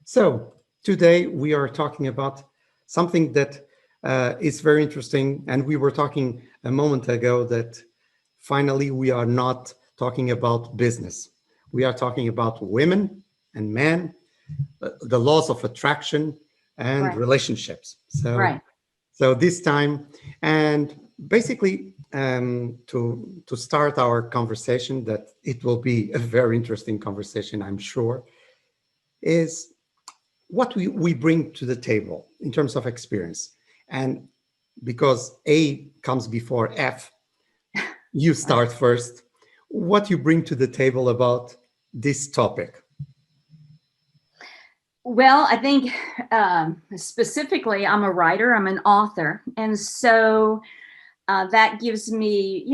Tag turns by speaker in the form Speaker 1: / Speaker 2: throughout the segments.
Speaker 1: So today we are talking about something that is very interesting. And we were talking a moment ago that finally we are not talking about business. We are talking about women and men, the laws of attraction and
Speaker 2: Right,
Speaker 1: relationships. So,
Speaker 2: right.
Speaker 1: so this time, and basically to start our conversation, that it will be a very interesting conversation, I'm sure, is what we bring to the table in terms of experience. And because A comes before F, you
Speaker 2: Right.
Speaker 1: start first. What you bring to the table about this topic?
Speaker 2: Well, I think specifically, I'm a writer, I'm an author. And so that gives me,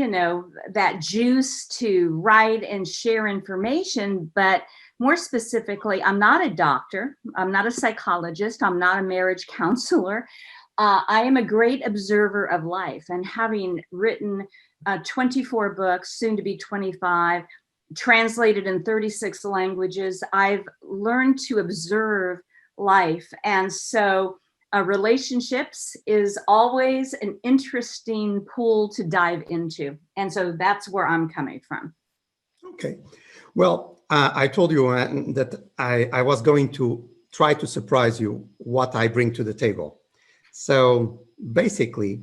Speaker 2: that juice to write and share information. But more specifically, I'm not a doctor, I'm not a psychologist, I'm not a marriage counselor. I am a great observer of life, and having written 24 books, soon to be 25, translated in 36 languages, I've learned to observe life. And so relationships is always an interesting pool to dive into. And so that's where I'm coming from.
Speaker 1: Okay. Well, I told you that I was going to try to surprise you what I bring to the table. So basically,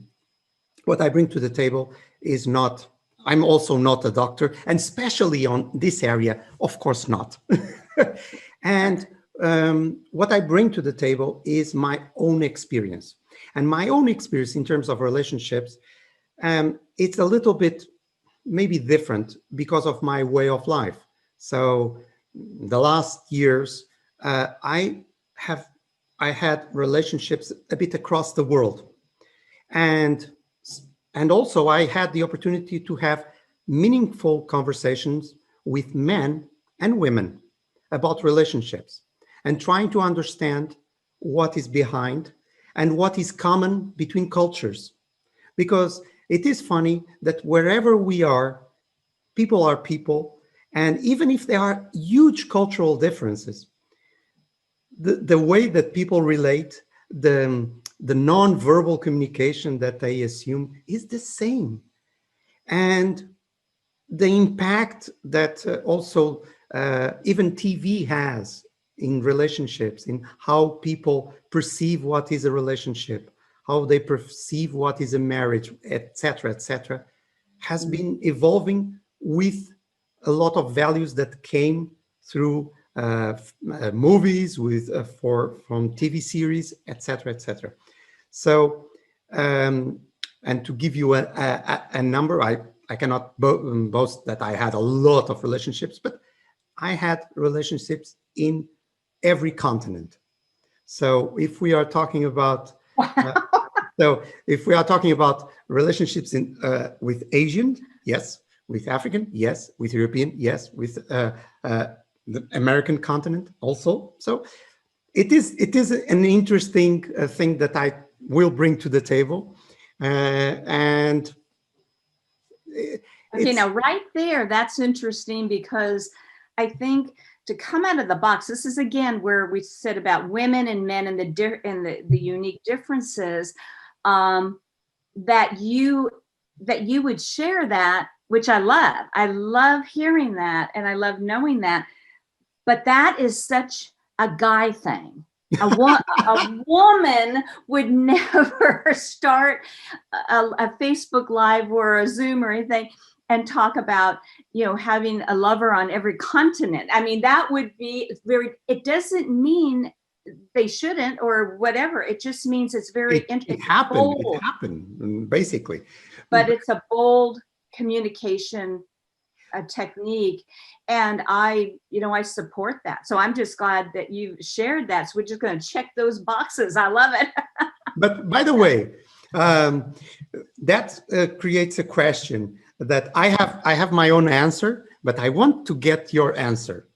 Speaker 1: what I bring to the table is not, I'm also not a doctor, and especially on this area, of course not. And what I bring to the table is my own experience. And my own experience in terms of relationships, it's a little bit maybe different because of my way of life. So the last years, I have I had relationships a bit across the world, and also I had the opportunity to have meaningful conversations with men and women about relationships and trying to understand what is behind and what is common between cultures. Because it is funny that wherever we are people, and even if there are huge cultural differences, the way that people relate, the non-verbal communication that they assume is the same. And the impact that also even TV has in relationships, in how people perceive what is a relationship, how they perceive what is a marriage, etc., has been evolving with a lot of values that came through movies, with from TV series, etc. So, and to give you a number, I cannot boast that I had a lot of relationships, but I had relationships in every continent. So if we are talking about uh, so if we are talking about relationships in with Asian, yes, with African, yes, with European, yes, with the American continent also. So it is an interesting thing that I will bring to the table, and
Speaker 2: Okay,
Speaker 1: it's
Speaker 2: now right there, that's interesting because I think to come out of the box, this is again where we said about women and men and the unique differences, um, that you would share that, which I love. I love hearing that, and I love knowing that. But that is such a guy thing. A woman would never start a Facebook Live or a Zoom or anything and talk about, having a lover on every continent. I mean, that would be very, it doesn't mean they shouldn't or whatever. It just means it's very,
Speaker 1: it
Speaker 2: it's
Speaker 1: happened. It
Speaker 2: bold,
Speaker 1: happened basically.
Speaker 2: but it's a bold communication a technique, and I support that. So I'm just glad that you shared that, so we're just going to check those boxes. I love it.
Speaker 1: But by the way, um, that creates a question that I have my own answer, but I want to get your answer.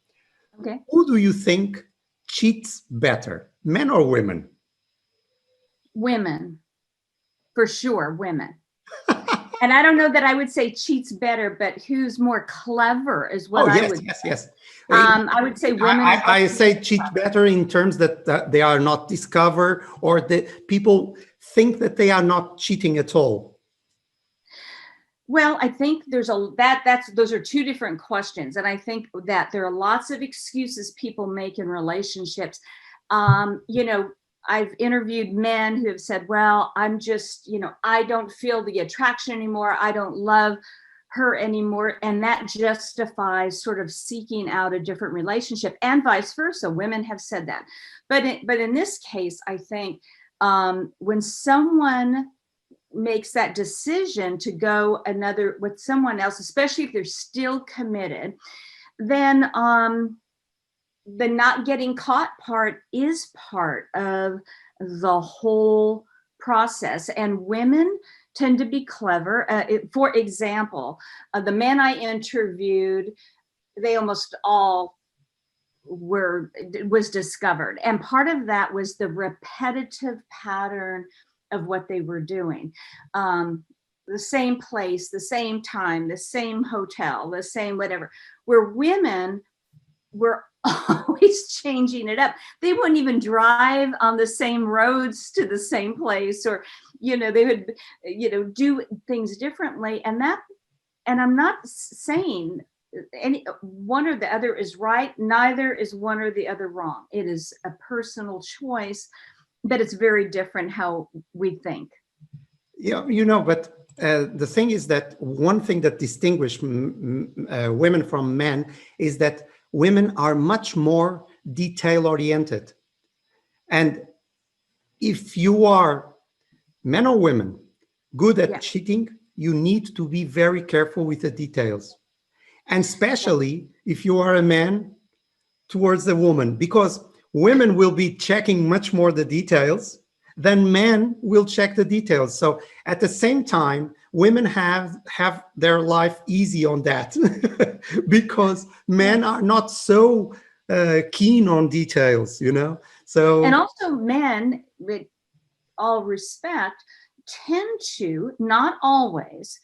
Speaker 2: Okay.
Speaker 1: Who do you think cheats better, men or women?
Speaker 2: Women, for sure, women. And I don't know that I would say cheats better, but who's more clever is what
Speaker 1: Oh,
Speaker 2: I
Speaker 1: yes,
Speaker 2: would.
Speaker 1: yes, yes.
Speaker 2: I would say women.
Speaker 1: I say cheat better in terms that they are not discovered, or that people think that they are not cheating at all.
Speaker 2: Well, I think those are two different questions, and I think that there are lots of excuses people make in relationships. You know, I've interviewed men who have said, "Well, I'm just, I don't feel the attraction anymore. I don't love her anymore," and that justifies sort of seeking out a different relationship, and vice versa. Women have said that, but in this case, I think when someone makes that decision to go another with someone else, especially if they're still committed, then the not getting caught part is part of the whole process. And women tend to be clever. For example, the men I interviewed, they almost all was discovered, and part of that was the repetitive pattern of what they were doing. The same place, the same time, the same hotel, the same whatever. Where women were always changing it up. They wouldn't even drive on the same roads to the same place, or they would do things differently. And I'm not saying any one or the other is right. Neither is one or the other wrong. It is a personal choice, but it's very different how we think.
Speaker 1: Yeah, but the thing is that one thing that distinguishes women from men is that women are much more detail oriented. And if you are, men or women, good at cheating, you need to be very careful with the details. And especially if you are a man towards a woman, because women will be checking much more the details than men will check the details. So at the same time, women have their life easy on that because men are not so keen on details, So,
Speaker 2: and also men, with all respect, tend to, not always,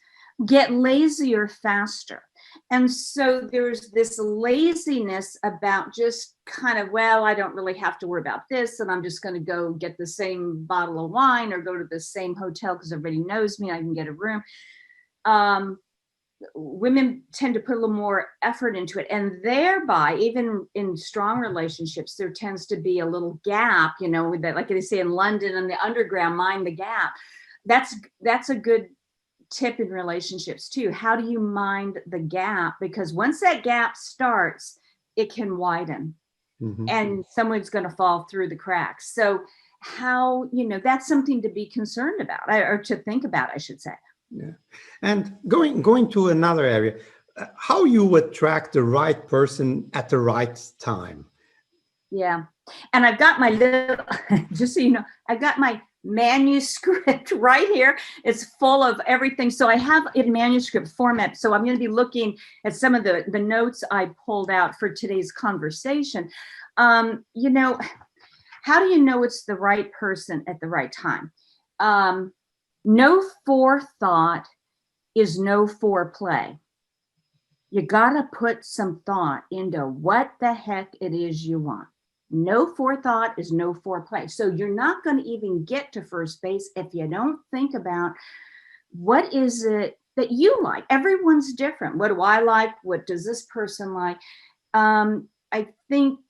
Speaker 2: get lazier faster. And so there's this laziness about just kind of, well, I don't really have to worry about this, and I'm just going to go get the same bottle of wine or go to the same hotel because everybody knows me, I can get a room. Women tend to put a little more effort into it, and thereby, even in strong relationships, there tends to be a little gap, that, like they say in London and the underground, mind the gap. That's a good tip in relationships too. How do you mind the gap? Because once that gap starts, it can widen, and someone's going to fall through the cracks. So how, that's something to be concerned about, or to think about, I should say.
Speaker 1: Yeah. And going to another area, how you attract the right person at the right time.
Speaker 2: Yeah. And I've got my little, just so you know, I've got my manuscript right here. It's full of everything. So I have it in manuscript format. So I'm going to be looking at some of the notes I pulled out for today's conversation. How do you know it's the right person at the right time? No forethought is no foreplay. You got to put some thought into what the heck it is you want. No forethought is no foreplay. So you're not going to even get to first base if you don't think about what is it that you like. Everyone's different. What do I like? What does this person like? I think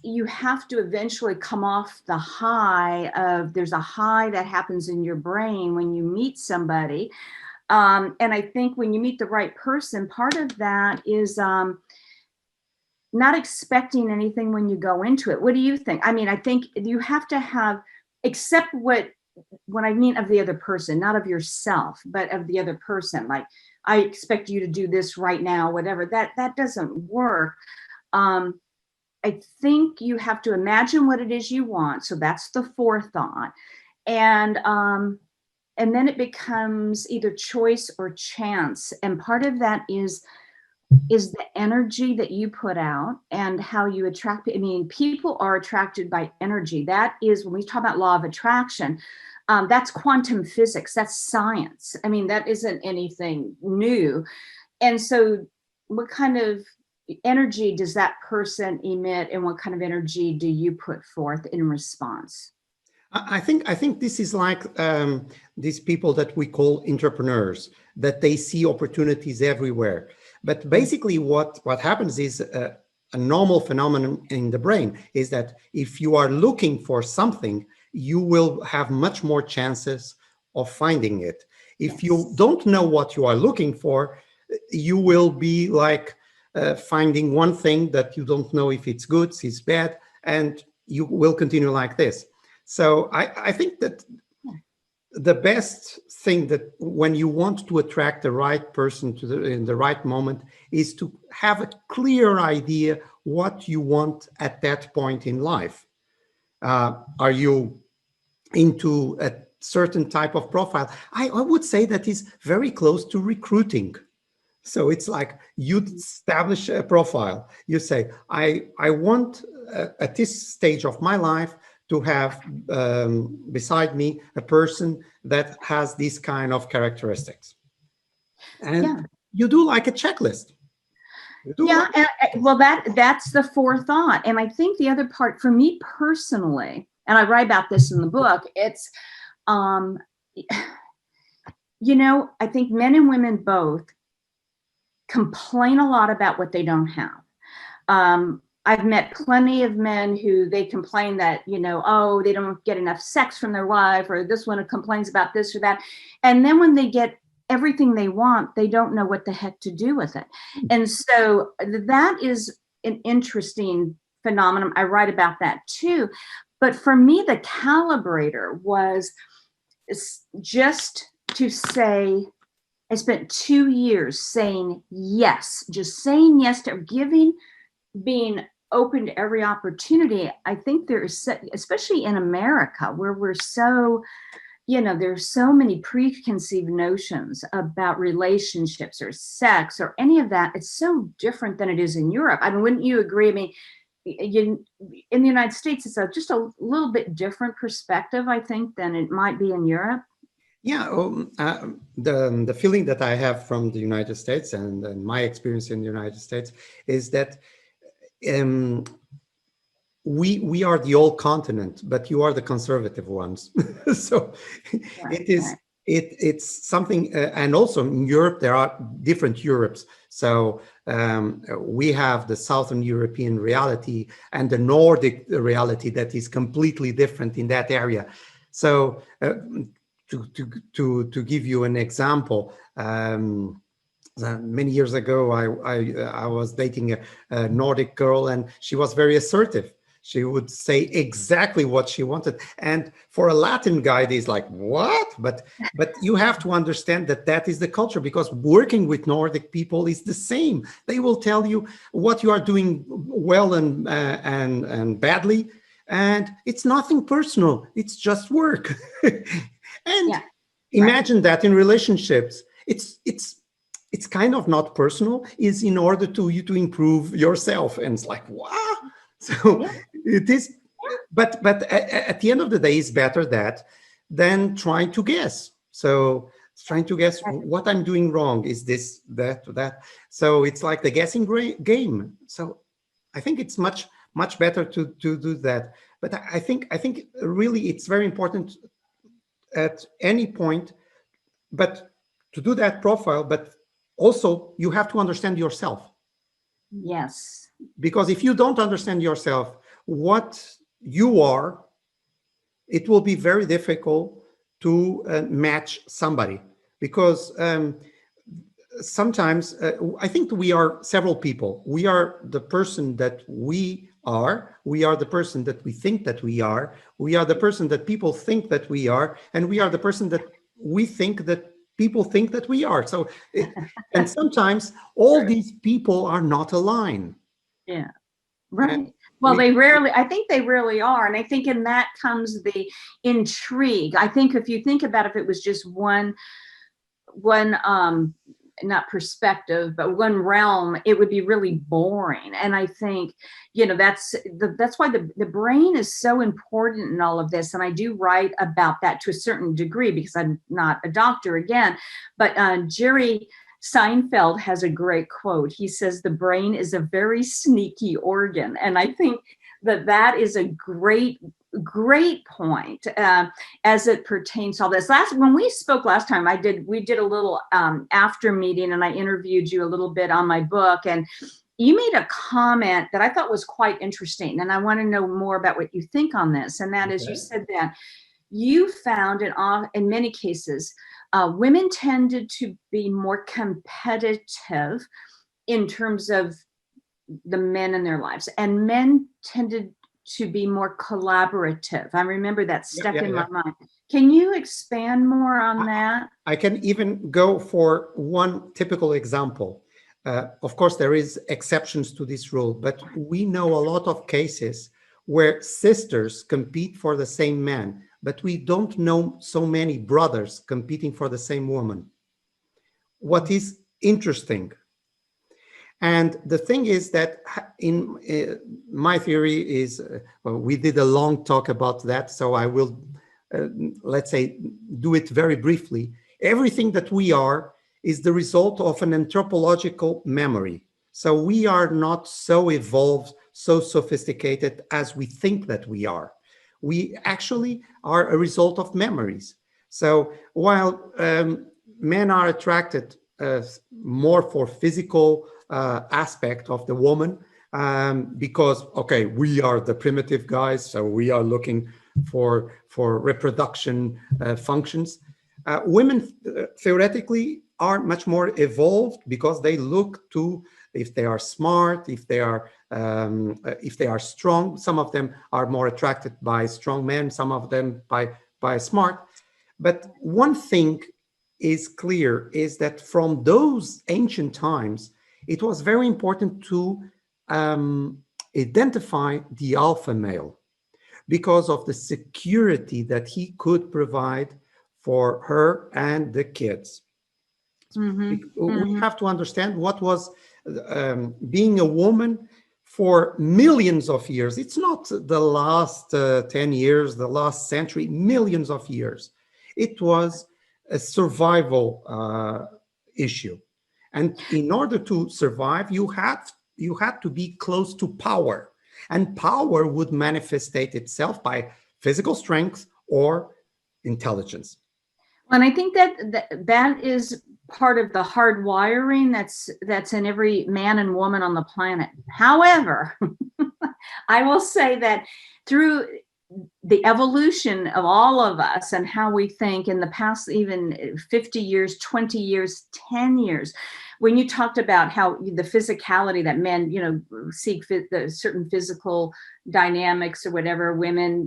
Speaker 2: you have to eventually come off the high of, there's a high that happens in your brain when you meet somebody. And I think when you meet the right person, part of that is not expecting anything when you go into it. What do you think? I mean, I think you have to accept what I mean of the other person, not of yourself, but of the other person. Like, I expect you to do this right now, whatever. That doesn't work. I think you have to imagine what it is you want. So that's the forethought. And then it becomes either choice or chance. And part of that is the energy that you put out and how you attract. I mean, people are attracted by energy. That is, when we talk about law of attraction, That's quantum physics. That's science. I mean, that isn't anything new. And so what kind of energy does that person emit, and what kind of energy do you put forth in response?
Speaker 1: I think this is like these people that we call entrepreneurs, that they see opportunities everywhere. But basically, what happens is a normal phenomenon in the brain is that if you are looking for something, you will have much more chances of finding it. If you
Speaker 2: Yes.
Speaker 1: don't know what you are looking for, you will be like finding one thing that you don't know if it's good, it's bad, and you will continue like this. So I think that the best thing that when you want to attract the right person to in the right moment is to have a clear idea what you want at that point in life. Are you into a certain type of profile? I would say that is very close to recruiting. So it's like you establish a profile. You say, I want at this stage of my life to have beside me a person that has these kind of characteristics.
Speaker 2: Yeah.
Speaker 1: And you do like a checklist. You do
Speaker 2: Yeah.
Speaker 1: like,
Speaker 2: Well, that's the forethought. And I think the other part for me personally, and I write about this in the book, it's, um, I think men and women both complain a lot about what they don't have. I've met plenty of men who they complain that, oh, they don't get enough sex from their wife, or this one complains about this or that. And then when they get everything they want, they don't know what the heck to do with it. And so that is an interesting phenomenon. I write about that too. But for me, the calibrator was just to say, I spent 2 years saying yes, just saying yes to being open to every opportunity. I think there is, especially in America, where we're so, there's so many preconceived notions about relationships or sex or any of that. It's so different than it is in Europe. I mean, wouldn't you agree? I mean, in the United States, it's just a little bit different perspective, I think, than it might be in Europe.
Speaker 1: yeah. The feeling that I have from the United States and my experience in the United States is that um, we are the old continent, but you are the conservative ones. So
Speaker 2: Right,
Speaker 1: it is
Speaker 2: right.
Speaker 1: it's something, and also in Europe there are different Europes. So we have the Southern European reality and the Nordic reality that is completely different in that area. So to give you an example. Many years ago, I was dating a Nordic girl, and she was very assertive. She would say exactly what she wanted, and for a Latin guy, he's like, "What?" But you have to understand that that is the culture, because working with Nordic people is the same. They will tell you what you are doing well and badly, and it's nothing personal. It's just work. And
Speaker 2: Yeah, right.
Speaker 1: imagine that in relationships, it's kind of not personal, is in order to you to improve yourself, and it's like wow. So
Speaker 2: Yeah,
Speaker 1: it is, but at the end of the day, it's better that than trying to guess. So it's trying to guess
Speaker 2: right.
Speaker 1: what I'm doing wrong, is this, that. So it's like the guessing game. So I think it's much better to do that. But I think really it's very important at any point, but to do that profile, but also you have to understand yourself,
Speaker 2: Yes.
Speaker 1: because if you don't understand yourself, what you are, it will be very difficult to match somebody, because sometimes I think we are several people. We are the person that we are the person that we think that we are the person that people think that we are, and we are the person that we think that people think that we are. So and sometimes all
Speaker 2: True.
Speaker 1: these people are not aligned,
Speaker 2: Yeah.
Speaker 1: and
Speaker 2: Right. Well,
Speaker 1: we
Speaker 2: I think they really are. And I think in that comes the intrigue. I think if you think about if it was just one not perspective, but one realm, it would be really boring. And I think, that's why the brain is so important in all of this. And I do write about that to a certain degree because I'm not a doctor again, but Jerry Seinfeld has a great quote. He says, the brain is a very sneaky organ. And I think that is a great point as it pertains to all this. When we spoke last time, we did a little after meeting, and I interviewed you a little bit on my book, and you made a comment that I thought was quite interesting, and I want to know more about what you think on this. And that is, you said that you found in many cases, women tended to be more competitive in terms of the men in their lives, and men tended to be more collaborative. I remember that stuck in my mind. Can you expand more on that?
Speaker 1: I can even go for one typical example. Of course, there is exceptions to this rule, but we know a lot of cases where sisters compete for the same man, but we don't know so many brothers competing for the same woman. What is interesting, and the thing is that in my theory is, we did a long talk about that, so I will, let's say, do it very briefly. Everything that we are is the result of an anthropological memory. So we are not so evolved, so sophisticated as we think that we are. We actually are a result of memories. So while men are attracted more for physical aspect of the woman, because, okay, we are the primitive guys, so we are looking for reproduction functions. Women theoretically are much more evolved because they look to, if they are smart, if they are strong. Some of them are more attracted by strong men, some of them by smart. But one thing is clear, is that from those ancient times, it was very important to identify the alpha male because of the security that he could provide for her and the kids. We have to understand what was being a woman for millions of years. It's not the last 10 years, the last century, millions of years. It was a survival issue. And in order to survive, you had to be close to power. And power would manifestate itself by physical strength or intelligence.
Speaker 2: And I think that is part of the hard wiring that's in every man and woman on the planet. However, I will say that through the evolution of all of us and how we think in the past, even 50 years, 20 years, 10 years, when you talked about how the physicality that men, seek the certain physical dynamics or whatever, women,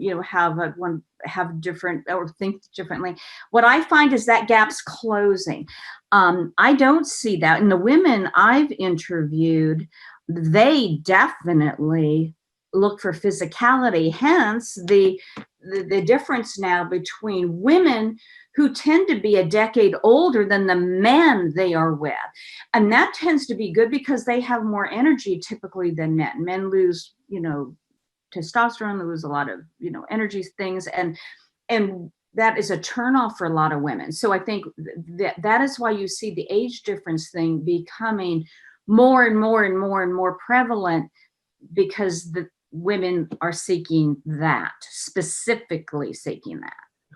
Speaker 2: have different or think differently. What I find is that gap's closing. I don't see that. And the women I've interviewed, they definitely look for physicality. Hence the difference now between women who tend to be a decade older than the men they are with. And that tends to be good because they have more energy typically than men. Men lose, testosterone, they lose a lot of, energy things. And that is a turnoff for a lot of women. So I think that is why you see the age difference thing becoming more and more and more and more prevalent, because the women are seeking that, specifically seeking that.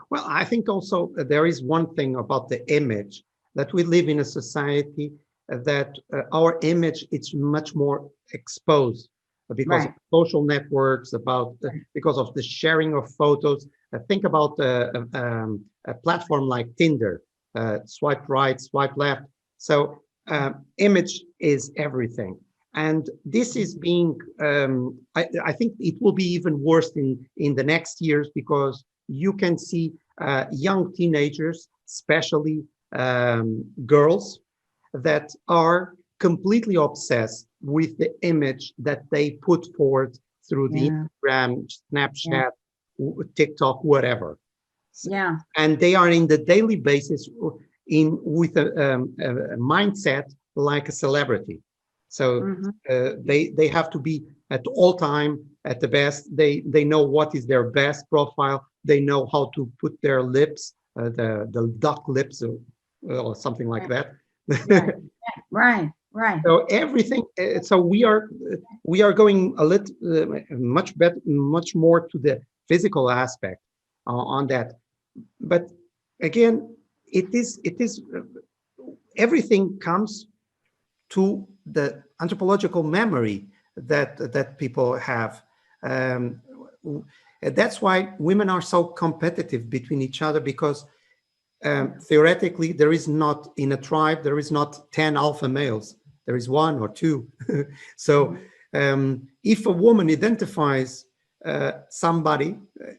Speaker 1: Well, I think also there is one thing about the image, that we live in a society that our image is much more exposed because of social networks, because of the sharing of photos. Think about a platform like Tinder, swipe right, swipe left. So image is everything. And this is being, I think it will be even worse in the next years, because you can see young teenagers, especially girls, that are completely obsessed with the image that they put forward through the Instagram, Snapchat, TikTok, whatever.
Speaker 2: Yeah.
Speaker 1: And they are in the daily basis in with a mindset like a celebrity. So
Speaker 2: Mhm.
Speaker 1: they have to be at all time at the best. They know what is their best profile. They know how to put their lips, the duck lips, or something like that.
Speaker 2: Right, right, right.
Speaker 1: So everything. So we are going a little much better, much more to the physical aspect on that. But again, it is everything comes to the anthropological memory that people have. Um, that's why women are so competitive between each other, because theoretically there is not, in a tribe, there is not 10 alpha males, there is one or two. So if a woman identifies somebody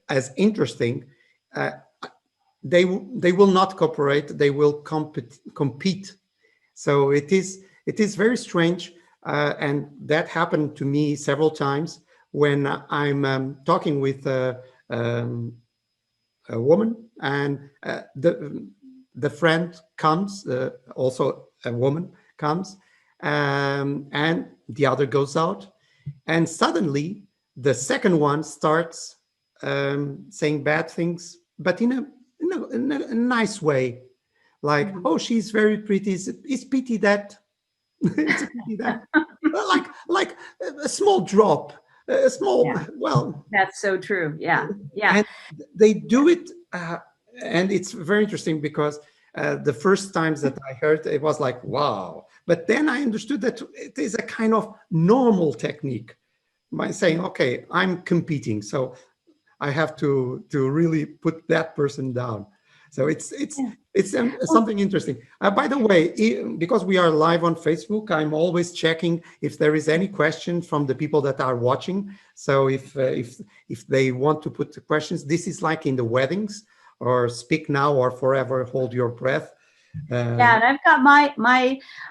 Speaker 1: as interesting, uh, they will not cooperate, they will compete. So it is very strange, and that happened to me several times when I'm talking with a woman, and the friend comes, also a woman comes, and the other goes out, and suddenly the second one starts saying bad things, but in a nice way, like,
Speaker 2: Mhm.
Speaker 1: oh, she's very pretty. It's pity that it's a pity that, like a small drop, a small,
Speaker 2: Yeah,
Speaker 1: well,
Speaker 2: that's so true. Yeah, yeah.
Speaker 1: and they do it, and it's very interesting because the first times that I heard it was like, wow, but then I understood that it is a kind of normal technique by saying, okay, I'm competing, so I have to really put that person down. So
Speaker 2: Yeah.
Speaker 1: it's
Speaker 2: Well,
Speaker 1: something interesting. By the way, because we are live on Facebook, I'm always checking if there is any question from the people that are watching. So if they want to put the questions, this is like in the weddings, or speak now or forever hold your breath.
Speaker 2: yeah,
Speaker 1: Uh,
Speaker 2: and I've got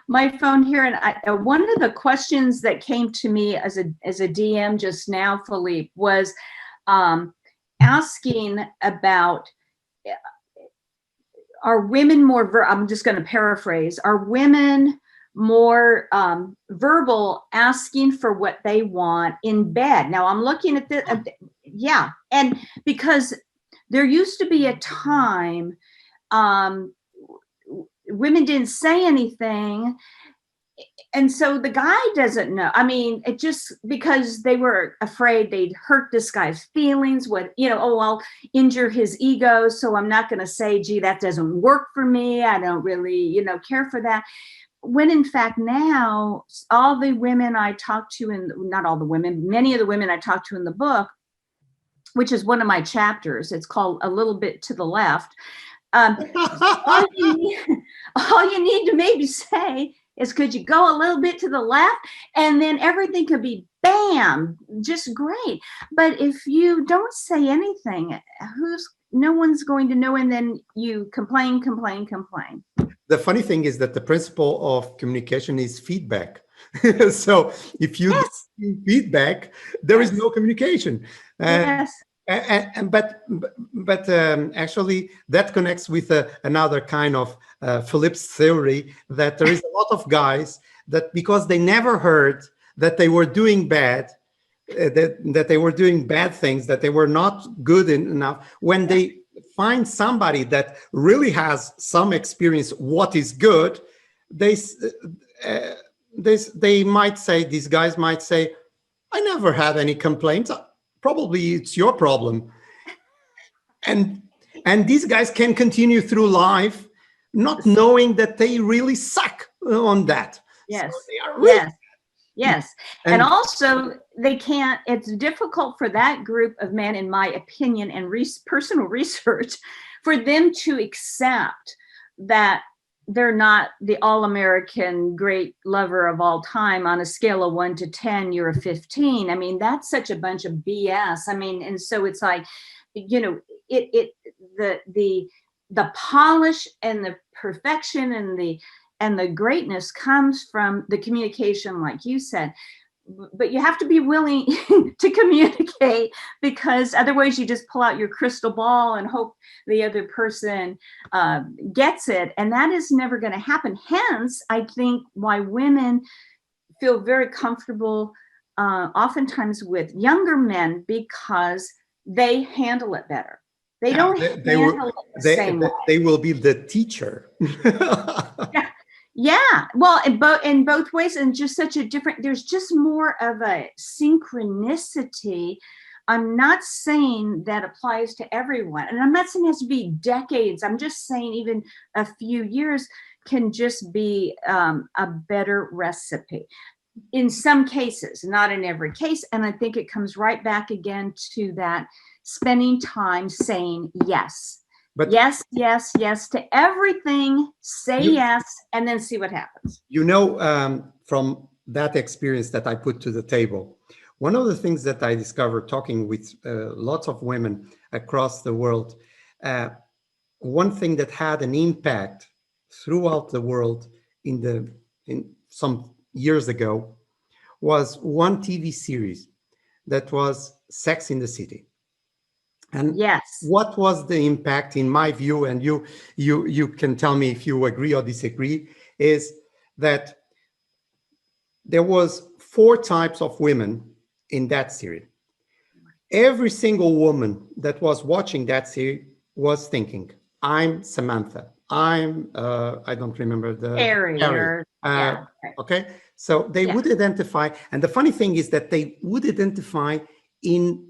Speaker 2: my phone here, and one of the questions that came to me as a DM just now, Philippe, was um, asking about, are women more I'm just going to paraphrase, are women more verbal, asking for what they want in bed? Now I'm looking at the yeah, and because there used to be a time um, women didn't say anything, and so the guy doesn't know. I mean, it just, because they were afraid they'd hurt this guy's feelings, what, oh, I'll injure his ego, so I'm not going to say, gee, that doesn't work for me, I don't really care for that. When in fact now, all the women I talk to, and not all the women, many of the women I talk to in the book, which is one of my chapters, it's called A Little Bit to the Left. All you need, all you need to maybe say is, could you go a little bit to the left? And then everything could be bam, just great. But if you don't say anything, no one's going to know. And then you complain, complain, complain.
Speaker 1: the funny thing is that the principle of communication is feedback. So if you don't
Speaker 2: Yes,
Speaker 1: give feedback, there is
Speaker 2: yes,
Speaker 1: no communication. Uh,
Speaker 2: yes.
Speaker 1: but actually, that connects with another kind of Philip's theory, that there is a lot of guys that, because they never heard that they were doing bad, that they were doing bad things, that they were not good enough, when they find somebody that really has some experience what is good, they uh, they might say, these guys might say, I never had any complaints, probably it's your problem. And and these guys can continue through life not knowing that they really suck on that. So
Speaker 2: Yes,
Speaker 1: they are really,
Speaker 2: yes, yes. And
Speaker 1: and
Speaker 2: also, they can't, it's difficult for that group of men, in my opinion, and personal research, for them to accept that they're not the all-American great lover of all time. On a scale of 1 to 10, you're a 15. I mean, that's such a bunch of BS. I mean, and so it's like, it the polish and the perfection and the greatness comes from the communication, like you said. but you have to be willing to communicate, because otherwise you just pull out your crystal ball and hope the other person gets it. And that is never going to happen. Hence, I think why women feel very comfortable oftentimes with younger men, because they handle it better. They
Speaker 1: Yeah,
Speaker 2: don't handle it the same way.
Speaker 1: they will be the teacher.
Speaker 2: Yeah. Yeah, well, in both ways, and just such a different. There's just more of a synchronicity. I'm not saying that applies to everyone, and I'm not saying it has to be decades. I'm just saying even a few years can just be a better recipe. In some cases, not in every case, and I think it comes right back again to that spending time saying yes.
Speaker 1: But
Speaker 2: Yes, yes, yes to everything. Say
Speaker 1: you,
Speaker 2: yes, and then see what happens.
Speaker 1: from that experience that I put to the table, one of the things that I discovered talking with lots of women across the world, uh, one thing that had an impact throughout the world in some years ago was one TV series that was Sex in the City. And
Speaker 2: Yes.
Speaker 1: what was the impact, in my view, and you can tell me if you agree or disagree, is that there was 4 types of women in that series. Every single woman that was watching that series was thinking, I'm Samantha. I don't remember the
Speaker 2: Harry
Speaker 1: Harry.
Speaker 2: or yeah.
Speaker 1: Okay. So they would identify. And the funny thing is that they would identify in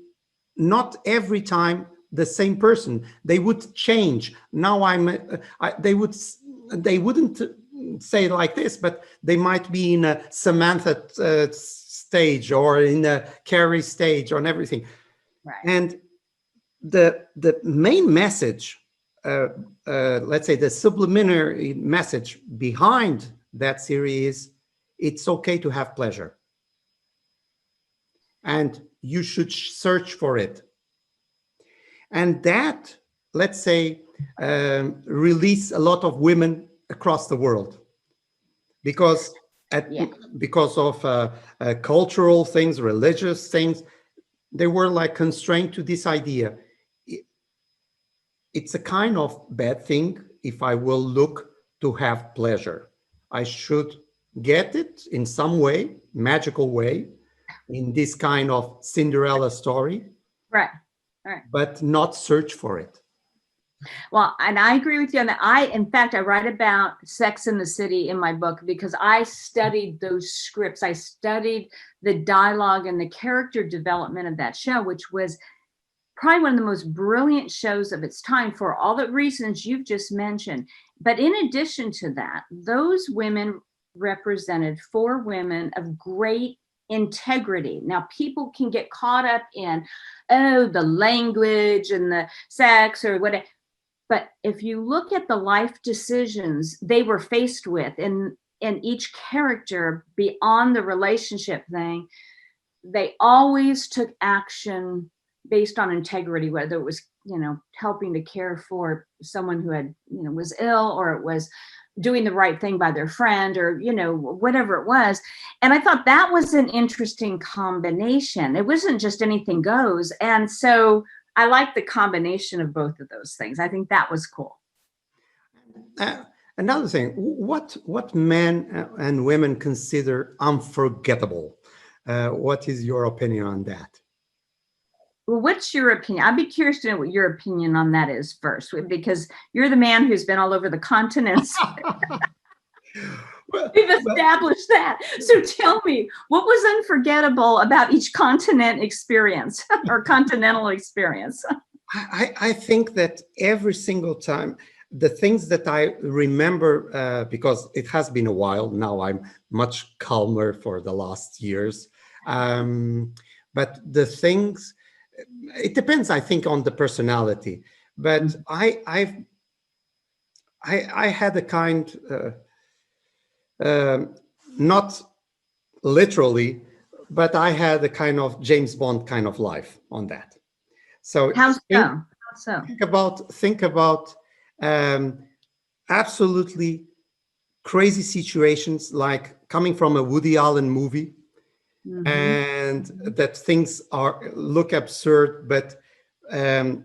Speaker 1: not every time the same person. They would change. Now they wouldn't say it like this, but they might be in a Samantha stage or in a Carrie stage or everything.
Speaker 2: Right.
Speaker 1: And the main message, let's say the subliminary message behind that series is, it's okay to have pleasure. And you should search for it. And that, let's say, release a lot of women across the world. Because because of cultural things, religious things, they were like constrained to this idea. It's a kind of bad thing if I will look to have pleasure. I should get it in some way, magical way, in this kind of Cinderella story,
Speaker 2: Right. Right.
Speaker 1: but not search for it.
Speaker 2: Well, and I agree with you on that. In fact, I write about Sex in the City in my book because I studied those scripts. I studied the dialogue and the character development of that show, which was probably one of the most brilliant shows of its time for all the reasons you've just mentioned. But in addition to that, those women represented 4 women of great integrity. Now, people can get caught up in, oh, the language and the sex or whatever. But if you look at the life decisions they were faced with in each character beyond the relationship thing, they always took action based on integrity, whether it was, helping to care for someone who had, was ill, or it was doing the right thing by their friend, or, whatever it was. And I thought that was an interesting combination. It wasn't just anything goes. And so I like the combination of both of those things. I think that was cool.
Speaker 1: Another thing, what men and women consider unforgettable? What is your opinion on that?
Speaker 2: Well, what's your opinion? I'd be curious to know what your opinion on that is first, because you're the man who's been all over the continents. We've established that. So tell me, what was unforgettable about each continent experience or continental experience?
Speaker 1: I think that every single time, the things that I remember, because it has been a while now, I'm much calmer for the last years. But the things, it depends, I think, on the personality. But I had a kind, not literally, but I had a kind of James Bond kind of life on that. So think about absolutely crazy situations, like coming from a Woody Allen movie,
Speaker 2: Mm-hmm.
Speaker 1: and that things are look absurd, but um,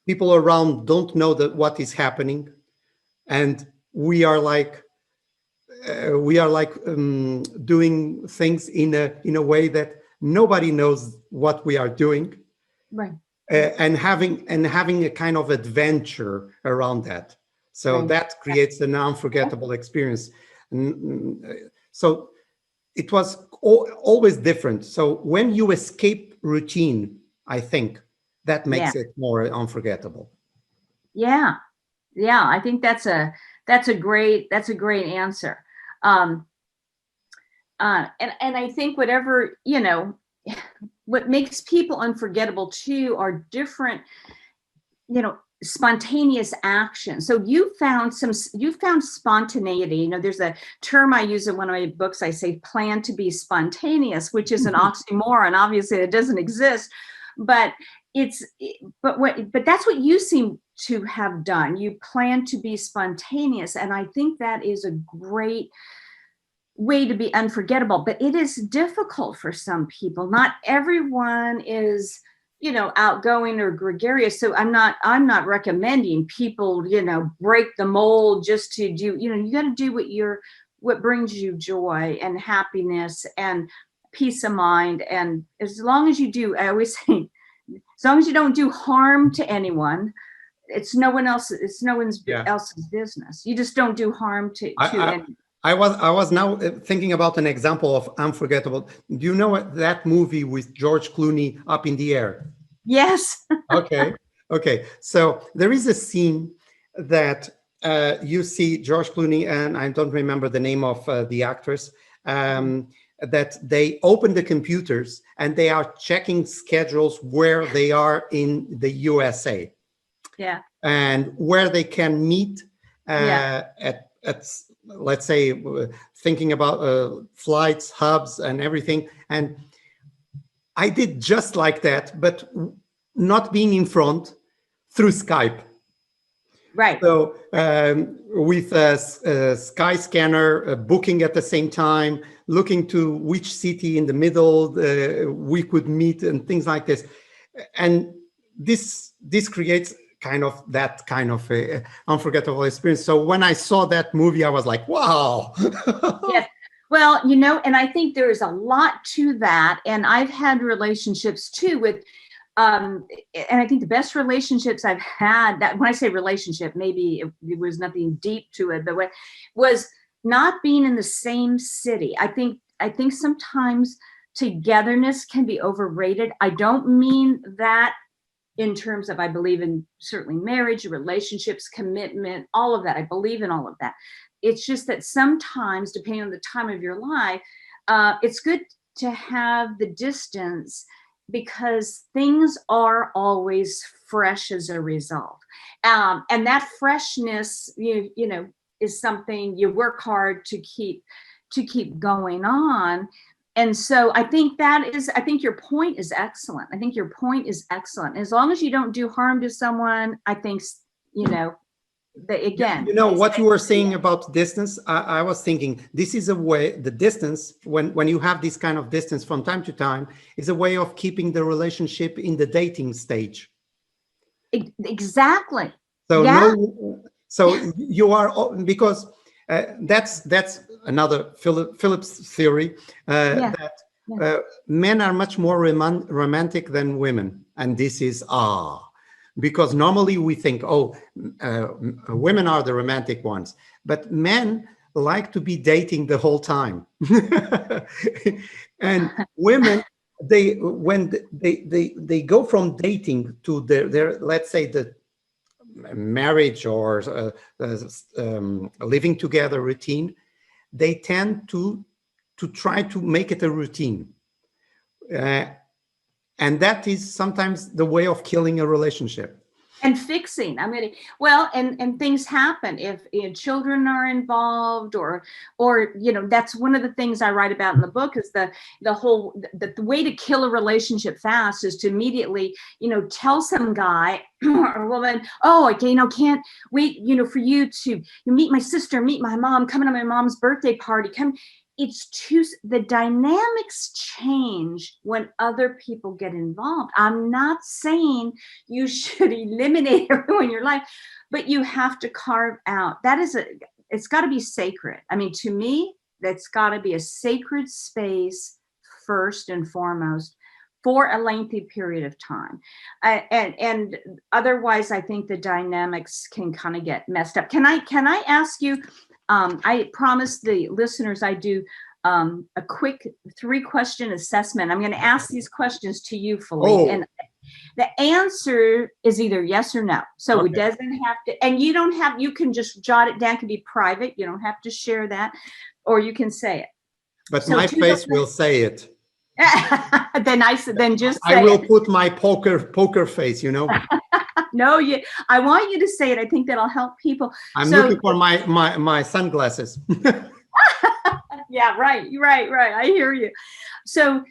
Speaker 1: people around don't know that what is happening, and we are like doing things in a way that nobody knows what we are doing,
Speaker 2: Right.
Speaker 1: and having a kind of adventure around that. So
Speaker 2: Right.
Speaker 1: that creates an unforgettable experience. So it was always different. So when you escape routine, I think that
Speaker 2: Yeah.
Speaker 1: makes it more unforgettable.
Speaker 2: Yeah. Yeah. I think that's a great answer. Um, and I think whatever, what makes people unforgettable too are different, spontaneous action. So you found spontaneity. There's a term I use in one of my books. I say plan to be spontaneous, which is an oxymoron. Obviously it doesn't exist, but it's but that's what you seem to have done. You plan to be spontaneous, and I think that is a great way to be unforgettable. But it is difficult for some people. Not everyone is outgoing or gregarious. So I'm not recommending people break the mold just to do. You got to do what brings you joy and happiness and peace of mind. And as long as you do, I always say, as long as you don't do harm to anyone, it's no one's
Speaker 1: Yeah.
Speaker 2: else's business. You just don't do harm
Speaker 1: I,
Speaker 2: to
Speaker 1: I,
Speaker 2: anyone.
Speaker 1: I was now thinking about an example of unforgettable. Do you know that movie with George Clooney, Up in the Air?
Speaker 2: Yes.
Speaker 1: Okay. Okay. So there is a scene that you see George Clooney, and I don't remember the name of the actress, that they open the computers and they are checking schedules where they are in the USA
Speaker 2: Yeah.
Speaker 1: and where they can meet
Speaker 2: Yeah.
Speaker 1: at let's say thinking about flights, hubs, and everything. And I did just like that, but not being in front through Skype.
Speaker 2: Right.
Speaker 1: So with a sky scanner, booking at the same time, looking to which city in the middle we could meet and things like this. And this creates kind of that kind of unforgettable experience. So when I saw that movie, I was like, wow.
Speaker 2: Yes. Well, and I think there is a lot to that. And I've had relationships too with, and I think the best relationships I've had, that when I say relationship, maybe it was nothing deep to it, but what was not being in the same city. I think sometimes togetherness can be overrated. I don't mean that in terms of, I believe in certainly marriage, relationships, commitment, all of that. I believe in all of that. It's just that sometimes, depending on the time of your life, it's good to have the distance because things are always fresh as a result. And that freshness, is something you work hard to keep going on. And so I think your point is excellent. I think your point is excellent. As long as you don't do harm to someone, I think, that again,
Speaker 1: What you were saying about distance, I was thinking this is a way, the distance, when you have this kind of distance from time to time, is a way of keeping the relationship in the dating stage.
Speaker 2: exactly.
Speaker 1: So
Speaker 2: Yeah.
Speaker 1: no, so you are, because that's another Philip's theory,
Speaker 2: Yeah.
Speaker 1: that
Speaker 2: Yeah.
Speaker 1: men are much more romantic than women, and this is because normally we think, women are the romantic ones, but men like to be dating the whole time, and women, they go from dating to their let's say the marriage or living together routine. They tend to try to make it a routine, uh, and that is sometimes the way of killing a relationship.
Speaker 2: And fixing, well, and things happen if, children are involved, or that's one of the things I write about in the book, is the way to kill a relationship fast is to immediately tell some guy or woman, oh, okay, can't wait for you to meet my sister, meet my mom, come to my mom's birthday party, come. the dynamics change when other people get involved. I'm not saying you should eliminate everyone in your life, but you have to carve out. It's got to be sacred. I mean, to me, that's got to be a sacred space first and foremost for a lengthy period of time. And otherwise, I think the dynamics can kind of get messed up. Can I ask you, I promised the listeners I do a quick 3-question assessment. I'm going to ask these questions to you, Filipe, and the answer is either yes or no. So it doesn't have to, and you can just jot it down. It can be private. You don't have to share that, or you can say it.
Speaker 1: But so my face will say it.
Speaker 2: then just say
Speaker 1: I will put my poker face, you know.
Speaker 2: No, I want you to say it. I think that'll help people.
Speaker 1: I'm looking for my sunglasses.
Speaker 2: Yeah, right. I hear you. So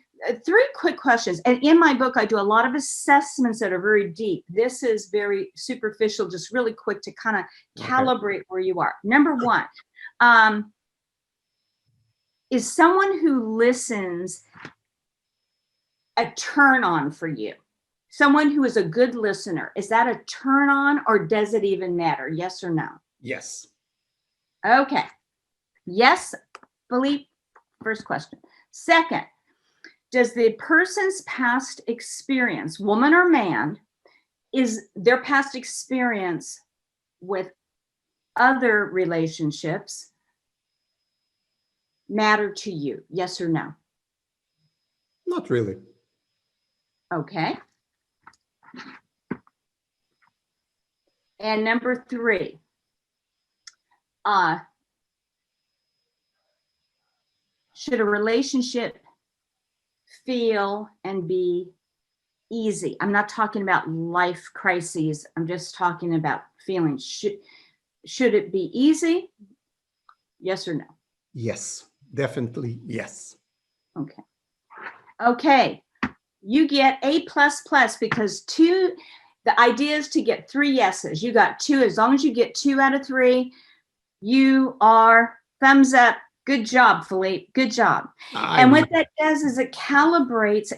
Speaker 2: 3 quick questions. And in my book, I do a lot of assessments that are very deep. This is very superficial, just really quick to kind of calibrate where you are. Number 1, is someone who listens a turn on for you? Someone who is a good listener, is that a turn on, or does it even matter? Yes or no?
Speaker 1: Yes.
Speaker 2: Okay. Yes, Filipe, first question. Second, does the person's past experience, woman or man, is their past experience with other relationships matter to you? Yes or no?
Speaker 1: Not really.
Speaker 2: Okay. And number 3, should a relationship feel and be easy? I'm not talking about life crises. I'm just talking about feelings. Should it be easy? Yes or no?
Speaker 1: Yes, definitely yes.
Speaker 2: Okay. You get A++ because the idea is to get 3 yeses. You got 2. As long as you get 2 out of 3, you are thumbs up. Good job, Filipe. Good job. And what that does is it calibrates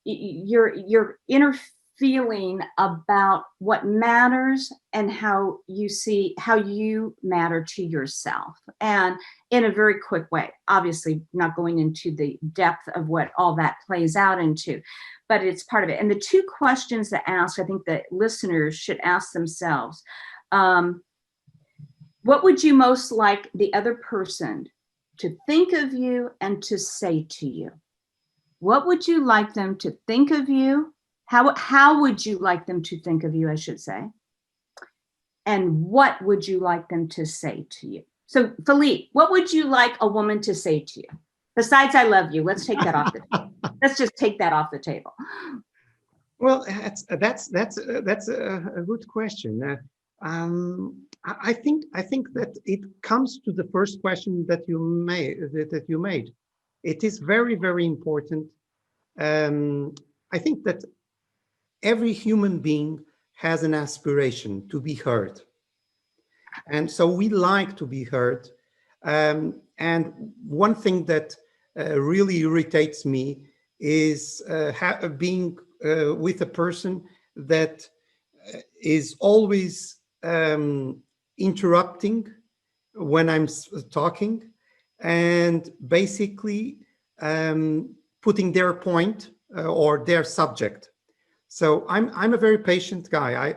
Speaker 2: your inner feeling about what matters and how you matter to yourself, and in a very quick way. Obviously, not going into the depth of what all that plays out into, but it's part of it. And the 2 questions to ask, I think that listeners should ask themselves, what would you most like the other person to think of you and to say to you? What would you like them to think of you? How would you like them to think of you, I should say? And what would you like them to say to you? So, Filipe, what would you like a woman to say to you? Besides, I love you. Let's take that off the table. Let's just take that off the table.
Speaker 1: Well, that's a good question. I think that it comes to the first question that you made. It is very, very important. I think that every human being has an aspiration to be heard, and so we like to be heard. And one thing that really irritates me is being with a person that is always interrupting when I'm talking, and basically putting their point or their subject. So I'm a very patient guy.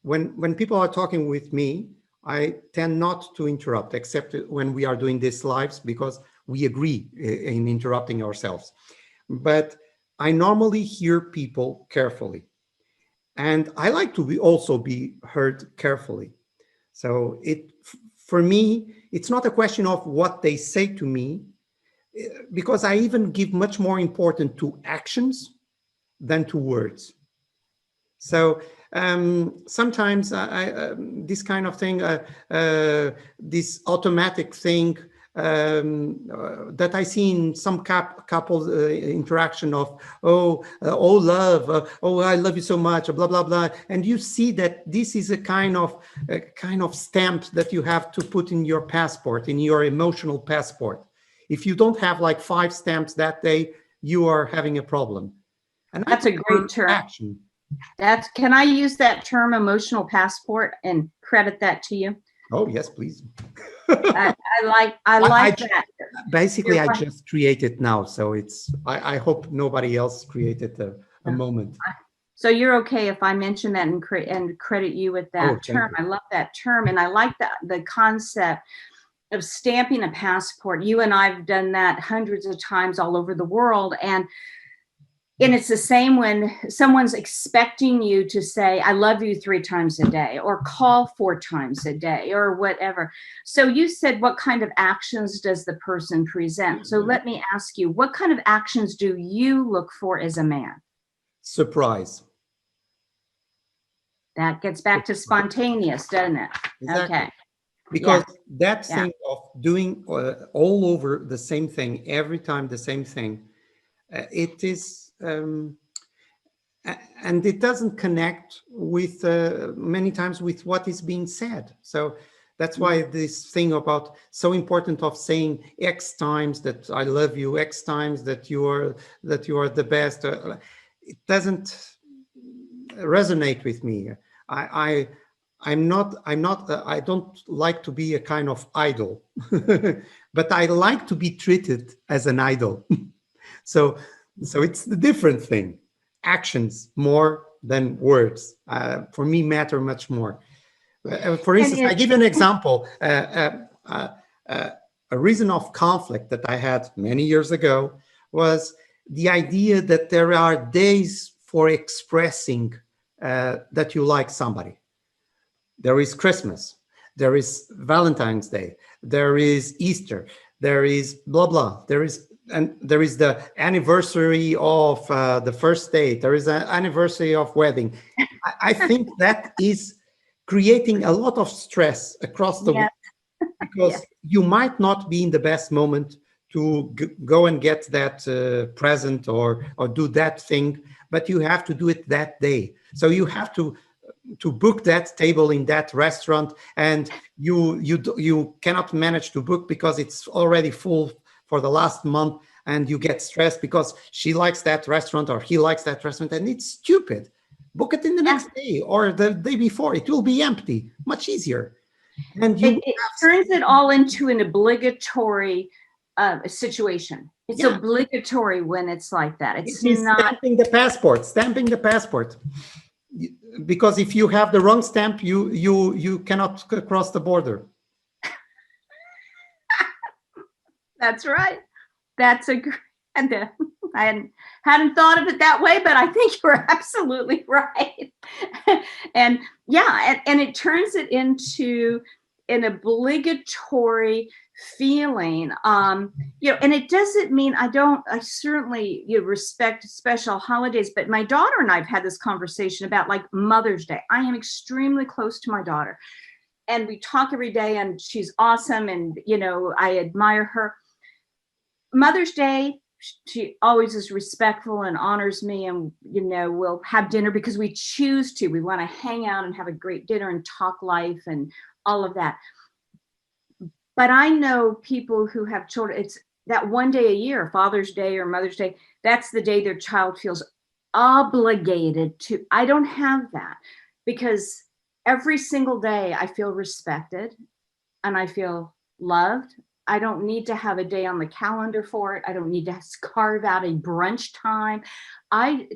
Speaker 1: When people are talking with me, I tend not to interrupt, except when we are doing these lives, because we agree in interrupting ourselves. But I normally hear people carefully, and I like to also be heard carefully. So for me, it's not a question of what they say to me, because I even give much more importance to actions than to words. So sometimes this kind of thing, this automatic thing, that I see in some couple interaction of, oh love, oh I love you so much, blah blah blah, and you see that this is a kind of stamp that you have to put in your passport, in your emotional passport. If you don't have like 5 stamps that day, you are having a problem. And
Speaker 2: that's a great term.
Speaker 1: Action.
Speaker 2: Can I use that term, emotional passport, and credit that to you?
Speaker 1: Oh yes, please.
Speaker 2: I like that.
Speaker 1: Basically, I just create it now, so it's. I hope nobody else created a moment.
Speaker 2: So you're okay if I mention that and credit you with that term. I love that term, and I like the concept of stamping a passport. You and I've done that hundreds of times all over the world, and it's the same when someone's expecting you to say, I love you 3 times a day, or call 4 times a day, or whatever. So you said, what kind of actions does the person present? So let me ask you, what kind of actions do you look for as a man?
Speaker 1: Surprise.
Speaker 2: That gets back to spontaneous, doesn't it?
Speaker 1: Exactly.
Speaker 2: Okay.
Speaker 1: Because that thing of doing all over the same thing, every time the same thing, it is, and it doesn't connect with many times with what is being said. So that's why this thing about so important of saying X times that I love you, X times that you are the best. It doesn't resonate with me. I don't like to be a kind of idol, but I like to be treated as an idol. So it's the different thing. Actions more than words, for me, matter much more. For instance, I give you an example. A reason of conflict that I had many years ago was the idea that there are days for expressing that you like somebody. There is Christmas, there is Valentine's Day, there is Easter, there is blah blah, there is the anniversary of the first date, there is an anniversary of wedding. I think that is creating a lot of stress across the world, because you might not be in the best moment to go and get that present or do that thing, but you have to do it that day. So you have to book that table in that restaurant, and you cannot manage to book because it's already full for the last month, and you get stressed because she likes that restaurant or he likes that restaurant, and it's stupid. Book it in the next day or the day before. It will be empty, much easier. And it
Speaker 2: turns it all into an obligatory situation. It's obligatory when it's like that. It's not
Speaker 1: stamping the passport. Because if you have the wrong stamp, you cannot cross the border.
Speaker 2: That's right. That's a great. I hadn't thought of it that way, but I think you're absolutely right. And it turns it into an obligatory feeling. And it doesn't mean I certainly respect special holidays, but my daughter and I've had this conversation about like Mother's Day. I am extremely close to my daughter, and we talk every day, and she's awesome, and I admire her. Mother's Day, she always is respectful and honors me, and we'll have dinner because we choose to. We want to hang out and have a great dinner and talk life and all of that. But I know people who have children, it's that one day a year, Father's Day or Mother's Day, that's the day their child feels obligated to. I don't have that, because every single day I feel respected and I feel loved. I don't need to have a day on the calendar for it. I don't need to carve out a brunch time. I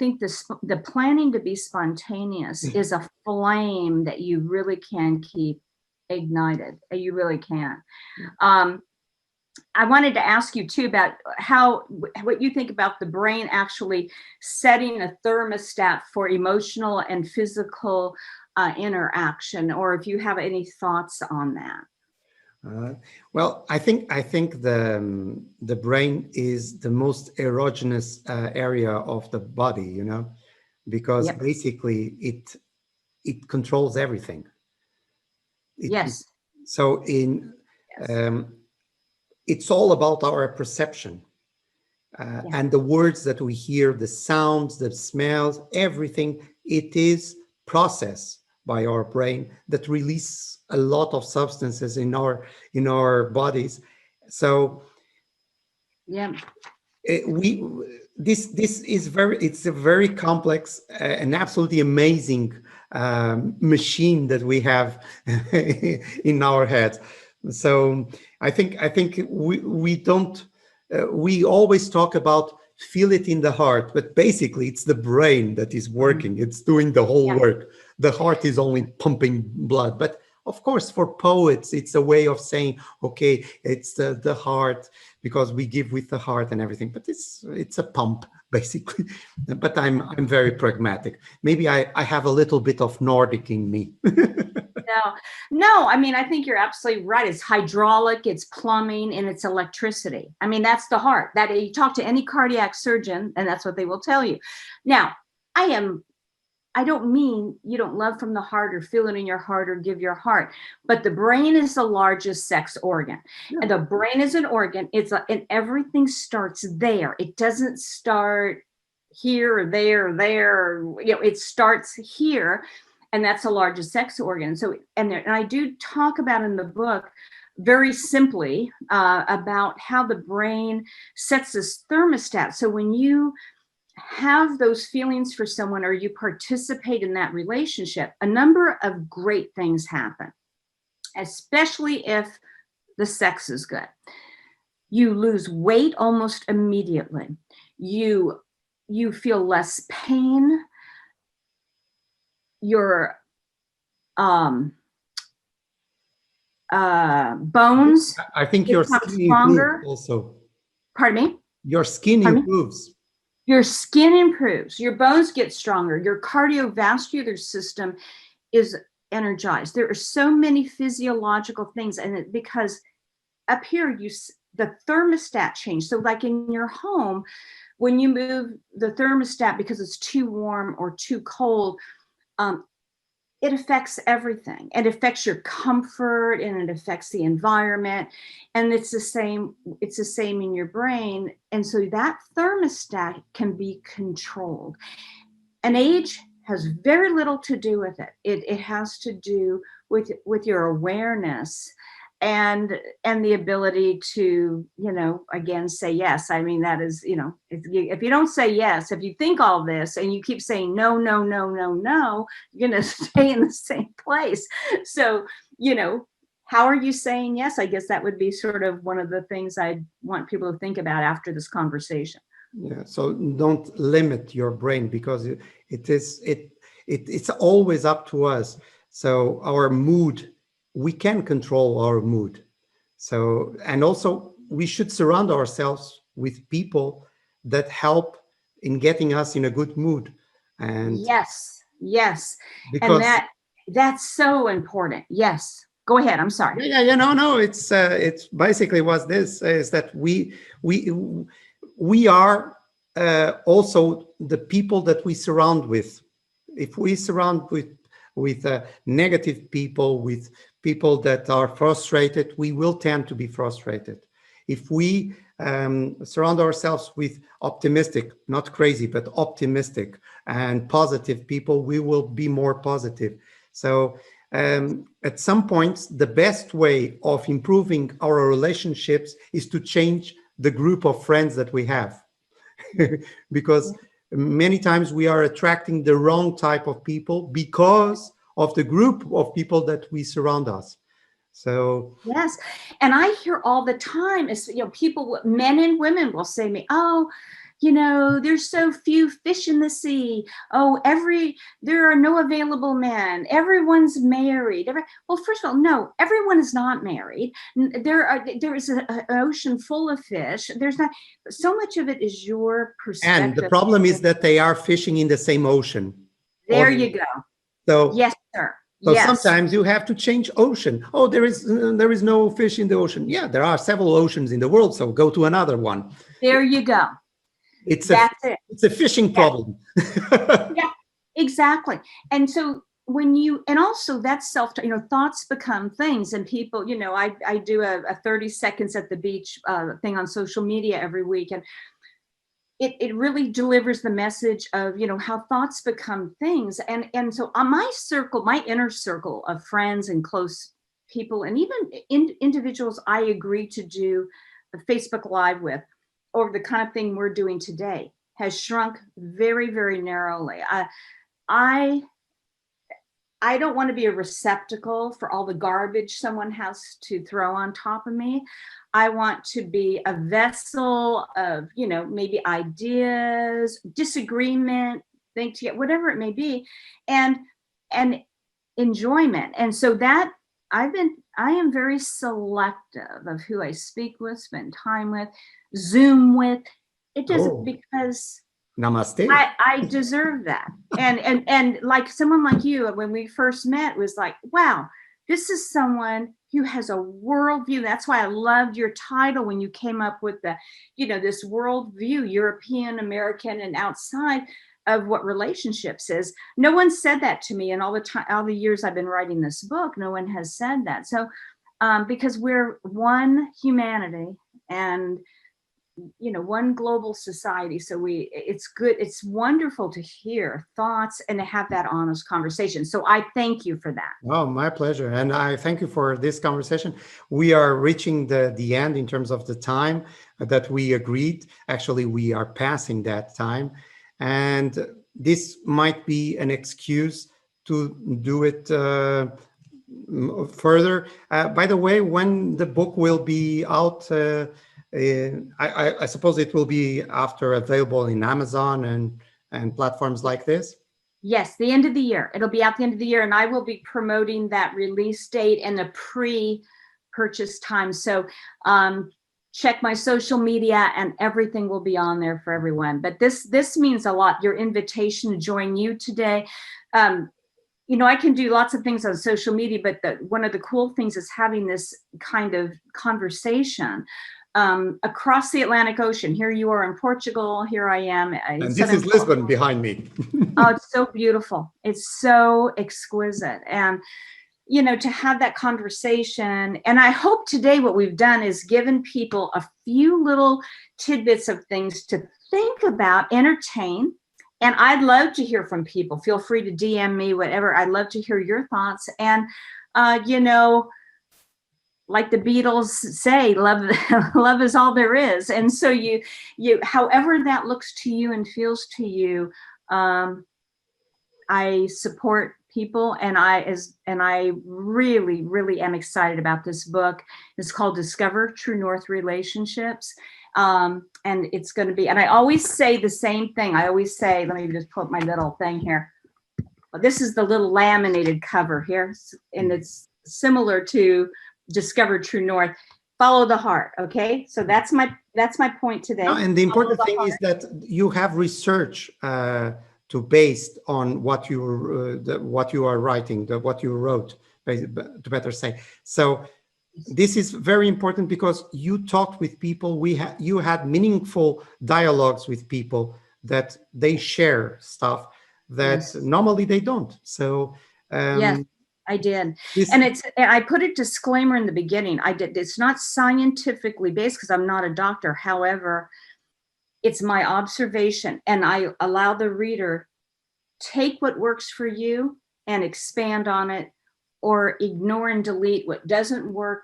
Speaker 2: think the planning to be spontaneous is a flame that you really can keep ignited. You really can. I wanted to ask you too about what you think about the brain actually setting a thermostat for emotional and physical interaction, or if you have any thoughts on that.
Speaker 1: Well, I think the brain is the most erogenous area of the body, because basically it controls everything.
Speaker 2: Yes.
Speaker 1: So it's all about our perception.
Speaker 2: Yeah.
Speaker 1: And the words that we hear, the sounds, the smells, everything, it is processed by our brain that release a lot of substances in our bodies. So
Speaker 2: Yeah.
Speaker 1: we this is it's a very complex and absolutely amazing machine that we have in our heads. So I think we don't we always talk about feel it in the heart, but basically it's the brain that is working. It's doing the whole
Speaker 2: Yeah.
Speaker 1: work. The heart is only pumping blood. But of course, for poets, it's a way of saying, okay, it's the heart, because we give with the heart and everything. But it's a pump, basically. But I'm very pragmatic. Maybe I have a little bit of Nordic in me.
Speaker 2: No, I mean, I think you're absolutely right. It's hydraulic, it's plumbing, and it's electricity. I mean, that's the heart. That you talk to any cardiac surgeon, and that's what they will tell you. Now, I don't mean you don't love from the heart or feel it in your heart or give your heart, but the brain is the largest sex organ. Yeah. And the brain is an organ. And everything starts there. It doesn't start here or there or there. You know, it starts here. And that's the largest sex organ. So, and I do talk about in the book very simply about how the brain sets this thermostat. So when you have those feelings for someone or you participate in that relationship, a number of great things happen, especially if the sex is good. You lose weight almost immediately. You feel less pain. Your bones,
Speaker 1: I think your skin
Speaker 2: stronger.
Speaker 1: improves also.
Speaker 2: Pardon me?
Speaker 1: Your skin improves.
Speaker 2: Your skin improves. Your bones get stronger. Your cardiovascular system is energized. There are so many physiological things, and because up here the thermostat changed. So like in your home, when you move the thermostat because it's too warm or too cold, it affects everything. It affects your comfort and it affects the environment. And it's the same in your brain. And so that thermostat can be controlled. And age has very little to do with it. It has to do with your awareness and the ability to, again, say yes. I mean, that is, if you don't say yes, if you think all this and you keep saying no, no, no, no, no, you're going to stay in the same place. So, how are you saying yes? I guess that would be sort of one of the things I want people to think about after this conversation.
Speaker 1: Yeah. So don't limit your brain, because it's always up to us. So our mood, we can control our mood. So, and also we should surround ourselves with people that help in getting us in a good mood. And
Speaker 2: yes.
Speaker 1: Because,
Speaker 2: and that's so important. Yes. Go ahead. I'm sorry.
Speaker 1: Yeah. No. It's basically what this is, that we are also the people that we surround with. If we surround with negative people, with people that are frustrated, we will tend to be frustrated. If we surround ourselves with optimistic, not crazy, but optimistic and positive people, we will be more positive. So at some points, the best way of improving our relationships is to change the group of friends that we have. Because many times we are attracting the wrong type of people because of the group of people that we surround us. So
Speaker 2: yes, and I hear all the time, people, men and women will say to me, "Oh, there's so few fish in the sea. Oh, there are no available men. Everyone's married." Well, first of all, no, everyone is not married. There is an ocean full of fish. There's not, so much of it is your perspective.
Speaker 1: And the problem is that they are fishing in the same ocean.
Speaker 2: There you go.
Speaker 1: So
Speaker 2: yes, sir.
Speaker 1: So
Speaker 2: yes.
Speaker 1: Sometimes you have to change ocean. Oh, there is no fish in the ocean. Yeah, there are several oceans in the world, so go to another one.
Speaker 2: There you go.
Speaker 1: It's a fishing problem.
Speaker 2: Yeah, exactly. And so when you, and also that's thoughts become things, and people, I do a 30 seconds at the beach thing on social media every week. And it really delivers the message of, how thoughts become things. And so on my inner circle of friends and close people, and even individuals I agree to do a Facebook Live with, or the kind of thing we're doing today, has shrunk very, very narrowly. I don't want to be a receptacle for all the garbage someone has to throw on top of me. I want to be a vessel of, maybe ideas, disagreement, think together, whatever it may be, and enjoyment. And so that I am very selective of who I speak with, spend time with, Zoom with. It doesn't, because
Speaker 1: Namaste.
Speaker 2: I deserve that. And like someone like you, when we first met, was like, wow, this is someone who has a worldview. That's why I loved your title when you came up with the, this worldview, European, American, and outside of what relationships is. No one said that to me in all the years I've been writing this book. No one has said that. So because we're one humanity, and one global society. So it's good. It's wonderful to hear thoughts and to have that honest conversation. So I thank you for that.
Speaker 1: Oh, my pleasure. And I thank you for this conversation. We are reaching the end in terms of the time that we agreed. Actually, we are passing that time. And this might be an excuse to do it further. By the way, when the book will be out, I suppose it will be after available in Amazon and platforms like this?
Speaker 2: Yes, the end of the year. It'll be at the end of the year, and I will be promoting that release date and the pre-purchase time. So check my social media, and everything will be on there for everyone. But this means a lot, your invitation to join you today. I can do lots of things on social media, but one of the cool things is having this kind of conversation across the Atlantic Ocean. Here you are in Portugal, here I am.
Speaker 1: And this is Lisbon behind me.
Speaker 2: Oh, it's so beautiful. It's so exquisite. And, to have that conversation. And I hope today what we've done is given people a few little tidbits of things to think about, entertain. And I'd love to hear from people. Feel free to DM me, whatever. I'd love to hear your thoughts. And, like the Beatles say, love is all there is. And so you, however that looks to you and feels to you, I support people, and I really, really am excited about this book. It's called Discover True North Relationships. And it's going to be, and I always say the same thing. I always say, let me just put my little thing here. This is the little laminated cover here, and it's similar to Discover True North. Follow the heart. Okay, so that's my point today.
Speaker 1: And the important thing is that you have research to based on what you are writing, what you wrote, to better say. So this is very important because you talked with people. You had meaningful dialogues with people that they share stuff that normally they don't. So
Speaker 2: yes. I did. And I put a disclaimer in the beginning. It's not scientifically based because I'm not a doctor. However, it's my observation, and I allow the reader take what works for you and expand on it, or ignore and delete what doesn't work.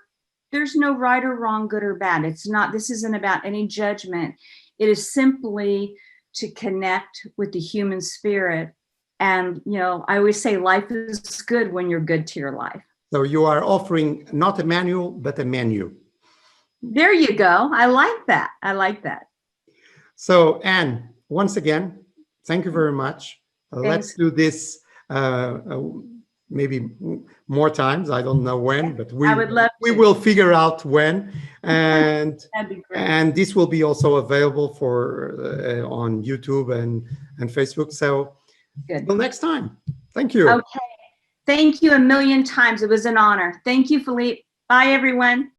Speaker 2: There's no right or wrong, good or bad. This isn't about any judgment. It is simply to connect with the human spirit. And, I always say life is good when you're good to your life.
Speaker 1: So you are offering not a manual, but a menu.
Speaker 2: There you go. I like that. So,
Speaker 1: Anne, once again, thank you very much. Let's do this maybe more times. I don't know when, but we will figure out when. And
Speaker 2: that'd be great.
Speaker 1: And this will be also available on YouTube and Facebook. So
Speaker 2: good.
Speaker 1: Till next time. Thank you.
Speaker 2: Okay. Thank you a million times. It was an honor. Thank you, Filipe. Bye, everyone.